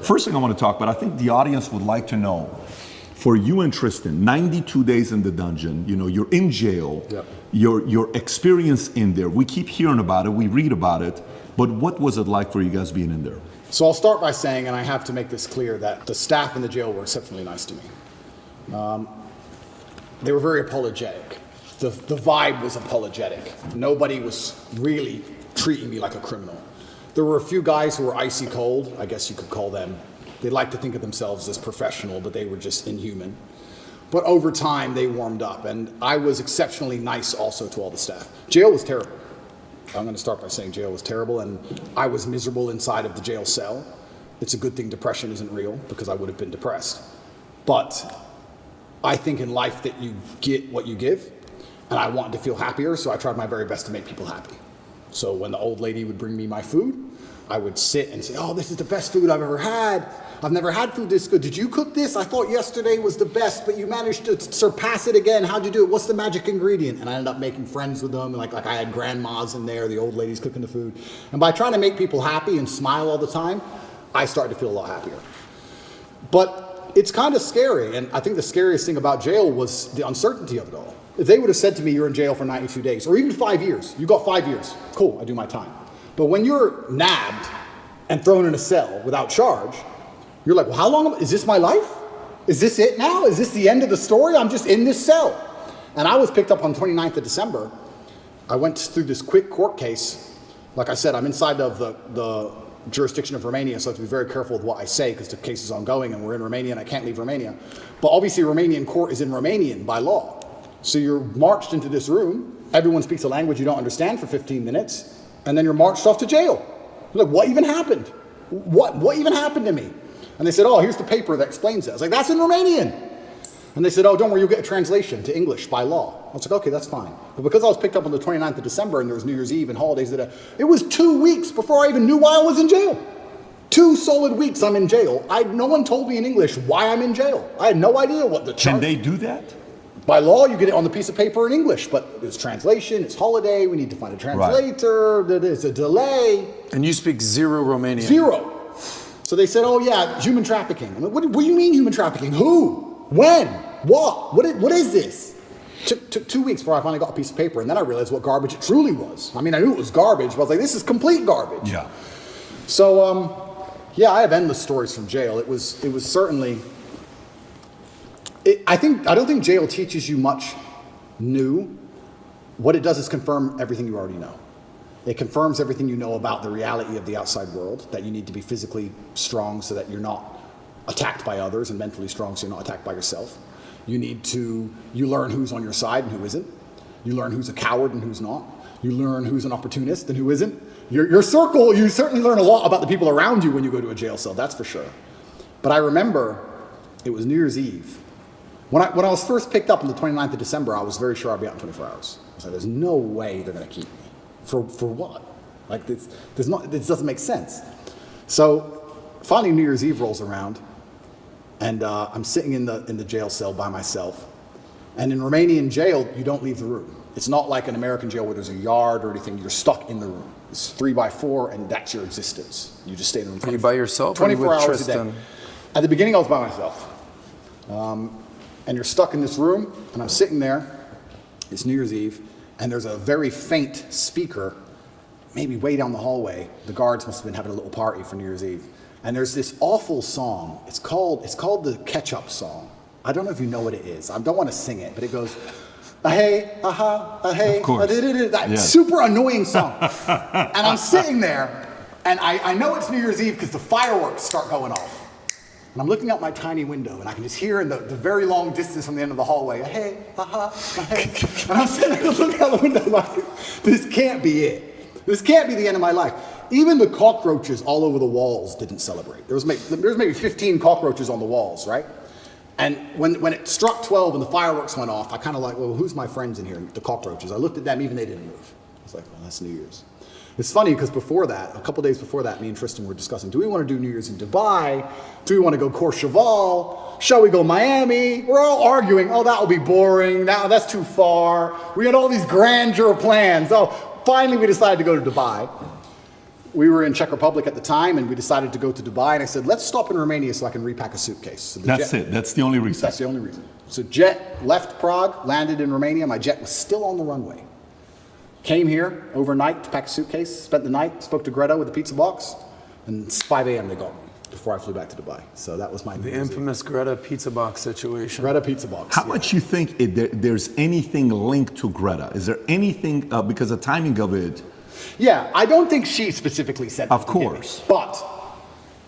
First thing I want to talk about, I think the audience would like to know, for you and Tristan, 92 days in the dungeon, you know, you're in jail, Yep. your experience in there, we keep hearing about it, we read about it, but what was it like for you guys being in there? So I'll start by saying, and I have to make this clear, that the staff in the jail were exceptionally nice to me. They were very apologetic. The vibe was apologetic. Nobody was really treating me like a criminal. There were a few guys who were icy cold, I guess you could call them. They like to think of themselves as professional, but they were just inhuman. But over time, they warmed up, and I was exceptionally nice also to all the staff. Jail was terrible. I'm going to start by saying jail was terrible, and I was miserable inside of the jail cell. It's a good thing depression isn't real, because I would have been depressed. But I think in life that you get what you give, and I wanted to feel happier, so I tried my very best to make people happy. So when the old lady would bring me my food, I would sit and say, oh, this is the best food I've ever had. I've never had food this good. Did you cook this? I thought yesterday was the best, but you managed to surpass it again. How'd you do it? What's the magic ingredient? And I ended up making friends with them. Like I had grandmas in there, the old ladies cooking the food. And by trying to make people happy and smile all the time, I started to feel a lot happier. But it's kind of scary. And I think the scariest thing about jail was the uncertainty of it all. If they would have said to me, you're in jail for 92 days, or even 5 years, you got 5 years, cool, I do my time. But when you're nabbed and thrown in a cell without charge, you're like, well, how long, is this my life? Is this it now? Is this the end of the story? I'm just in this cell. And I was picked up on 29th of December. I went through this quick court case. Like I said, I'm inside of the jurisdiction of Romania, so I have to be very careful with what I say because the case is ongoing and we're in Romania and I can't leave Romania. But obviously Romanian court is in Romanian by law. So you're marched into this room, everyone speaks a language you don't understand for 15 minutes, and then you're marched off to jail. You're like, what even happened? What even happened to me? And they said, oh, here's the paper that explains it. I was like, that's in Romanian. And they said, oh, don't worry, you'll get a translation to English by law. I was like, okay, that's fine. But because I was picked up on the 29th of December and there was New Year's Eve and holidays, it was 2 weeks before I even knew why I was in jail. 2 solid weeks I'm in jail. No one told me in English why I'm in jail. I had no idea what the charge. Can they do that? By law, you get it on the piece of paper in English, but it's translation, it's holiday, we need to find a translator, there's a delay. And you speak zero Romanian? Zero. So they said, oh yeah, human trafficking. I'm like, what do you mean human trafficking? Who? When? What? What is this? Took 2 weeks before I finally got a piece of paper, and then I realized what garbage it truly was. I mean, I knew it was garbage, but I was like, this is complete garbage. Yeah. So, yeah, I have endless stories from jail. It was certainly... I don't think jail teaches you much new. What it does is confirm everything you already know. It confirms everything you know about the reality of the outside world, that you need to be physically strong so that you're not attacked by others, and mentally strong so you're not attacked by yourself. You learn who's on your side and who isn't. You learn who's a coward and who's not. You learn who's an opportunist and who isn't. Your circle, you certainly learn a lot about the people around you when you go to a jail cell, that's for sure. But I remember it was New Year's Eve. When I was first picked up on the 29th of December, I was very sure I'd be out in 24 hours. I was like, there's no way they're going to keep me. For what? Like, this doesn't make sense. So finally New Year's Eve rolls around, and I'm sitting in the jail cell by myself. And in Romanian jail, you don't leave the room. It's not like an American jail where there's a yard or anything. You're stuck in the room. It's 3x4, and that's your existence. You just stay in the room. Are you by yourself? 24 or hours Tristan? a day. At the beginning, I was by myself. And you're stuck in this room, and I'm sitting there, it's New Year's Eve, and there's a very faint speaker, maybe way down the hallway. The guards must have been having a little party for New Year's Eve. And there's this awful song. It's called the Ketchup song. I don't know if you know what it is. I don't want to sing it, but it goes, hey, hey, of course. That super annoying song. And I'm sitting there, and I know it's New Year's Eve because the fireworks start going off. And I'm looking out my tiny window, and I can just hear in the very long distance from the end of the hallway, hey, hey. And I'm sitting there looking out the window like, this can't be it. This can't be the end of my life. Even the cockroaches all over the walls didn't celebrate. There was maybe 15 cockroaches on the walls, right? And when it struck 12 and the fireworks went off, I kind of like, well, who's my friends in here? The cockroaches. I looked at them, even they didn't move. I was like, well, that's New Year's. It's funny because before that, a couple days before that, me and Tristan were discussing, do we want to do New Year's in Dubai? Do we want to go Courchevel? Shall we go Miami? We're all arguing, oh, that will be boring. That's too far. We had all these grandeur plans. Oh, finally we decided to go to Dubai. we were in Czech Republic at the time, and we decided to go to Dubai, and I said, let's stop in Romania so I can repack a suitcase. So That's it. That's the only reason. That's the only reason. So jet left Prague, landed in Romania. My jet was still on the runway. Came here overnight to pack a suitcase, spent the night, spoke to Greta with the pizza box, and it's 5 a.m. they got me before I flew back to Dubai. So that was my The infamous Greta pizza box situation. Greta pizza box. How much you think there's anything linked to Greta? Is there anything, because the timing of it? Yeah, I don't think she specifically said that. Of course. But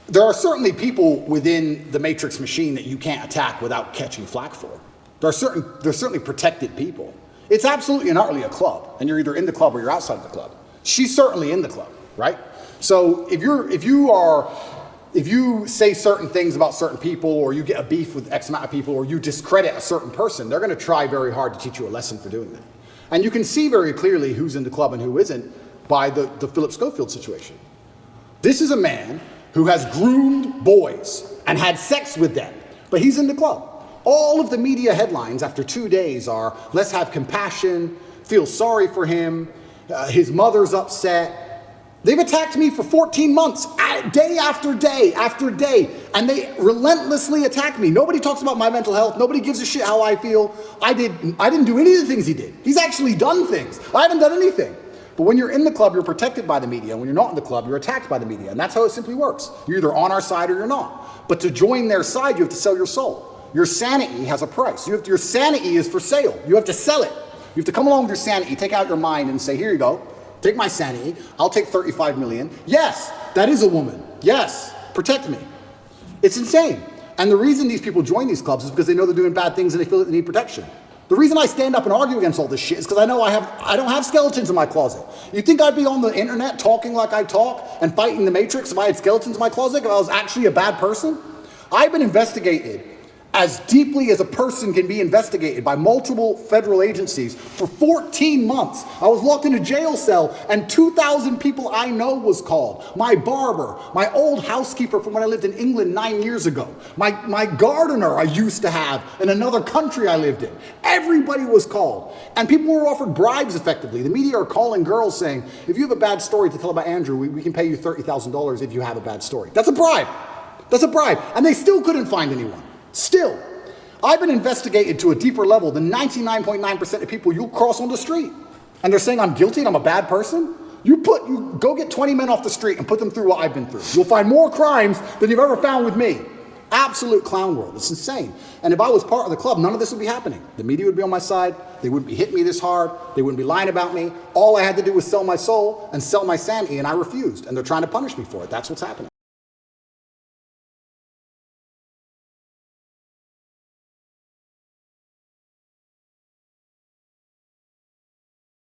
there are certainly people within the Matrix machine that you can't attack without catching flack for. There's certainly protected people. It's absolutely and utterly a club, and you're either in the club or you're outside of the club. She's certainly in the club, right? So if you say certain things about certain people, or you get a beef with X amount of people, or you discredit a certain person, they're going to try very hard to teach you a lesson for doing that. And you can see very clearly who's in the club and who isn't by the Philip Schofield situation. This is a man who has groomed boys and had sex with them, but he's in the club. All of the media headlines after 2 days are, let's have compassion, feel sorry for him, his mother's upset. They've attacked me for 14 months, day after day after day, and they relentlessly attack me. Nobody talks about my mental health. Nobody gives a shit how I feel. I didn't do any of the things he did. He's actually done things. I haven't done anything. But when you're in the club, you're protected by the media. When you're not in the club, you're attacked by the media. And that's how it simply works. You're either on our side or you're not. But to join their side, you have to sell your soul. Your sanity has a price. Your sanity is for sale. You have to sell it. You have to come along with your sanity, take out your mind and say, here you go. Take my sanity. I'll take 35 million. Yes, that is a woman. Yes, protect me. It's insane. And the reason these people join these clubs is because they know they're doing bad things and they feel that they need protection. The reason I stand up and argue against all this shit is because I know I don't have skeletons in my closet. You think I'd be on the internet talking like I talk and fighting the Matrix if I had skeletons in my closet, if I was actually a bad person? I've been investigated as deeply as a person can be investigated by multiple federal agencies for 14 months. I was locked in a jail cell and 2,000 people I know was called. My barber, my old housekeeper from when I lived in England 9 years ago, my gardener I used to have in another country I lived in. Everybody was called. And people were offered bribes effectively. The media are calling girls saying, if you have a bad story to tell about Andrew, we can pay you $30,000 if you have a bad story. That's a bribe. That's a bribe. And they still couldn't find anyone. Still, I've been investigated to a deeper level than 99.9% of people you'll cross on the street. And they're saying I'm guilty and I'm a bad person? You go get 20 men off the street and put them through what I've been through. You'll find more crimes than you've ever found with me. Absolute clown world. It's insane. And if I was part of the club, none of this would be happening. The media would be on my side. They wouldn't be hitting me this hard. They wouldn't be lying about me. All I had to do was sell my soul and sell my sanity, and I refused. And they're trying to punish me for it. That's what's happening.